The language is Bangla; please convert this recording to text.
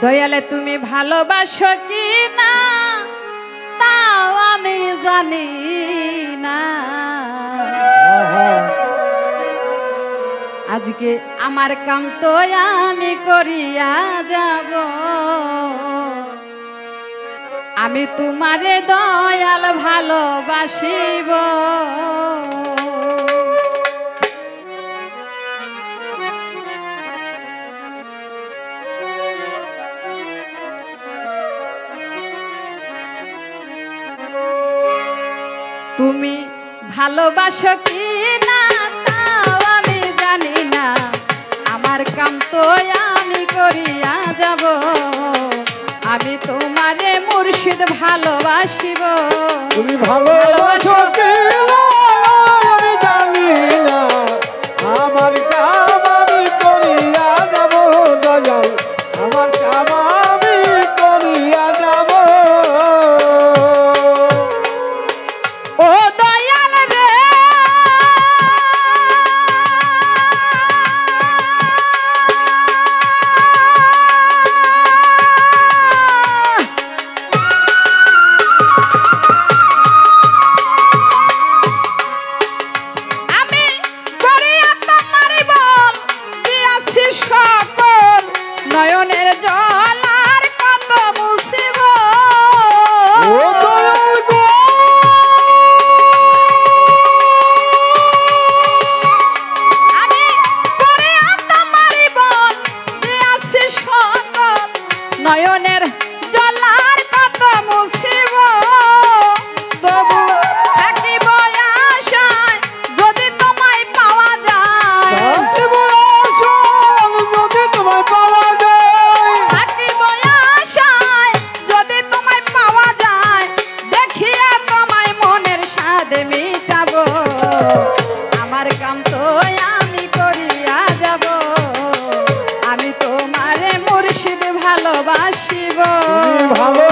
দয়ালে তুমি ভালোবাসো কি না তাও আমি জানি না। আজকে আমার কাম তো আমি করিয়া যাব, আমি তোমারে দয়াল ভালোবাসিব। তুমি ভালোবাসো কি না তাও আমি জানি না, আমার কাম তো আমি করিয়া যাব, আমি তোমারে মুর্শিদ ভালোবাসিব। তুমি ভালোবাসো কি না আমি জানি না, আমার কাম আমি করিয়া যাব দয়াল, আমার কাম আমি করিয়া যাব। ও দয়াল রে আমি করিয়া তোমারই বল দিয়াছি সকল, নয়নের জল আর কত মুছিব। ও দয়াল গো আমি করিয়া তোমারই বল দিয়াছি সকল, নয়নের জল আর কত মুছিব। তবু থাকিব আশায় যদি তোমায় পাওয়া যায়, থাকিব আশায় যদি তোমায় পাওয়া যায়, থাকিব আশায় যদি তোমায় পাওয়া যায়, দেখিয়া তোমায় মনের স্বাদ মিটাবো, আমার কাম তো আমি করিয়া যাব, আমি তোমারে মুর্শিদ ভালোবাসিব। তুমি ভালো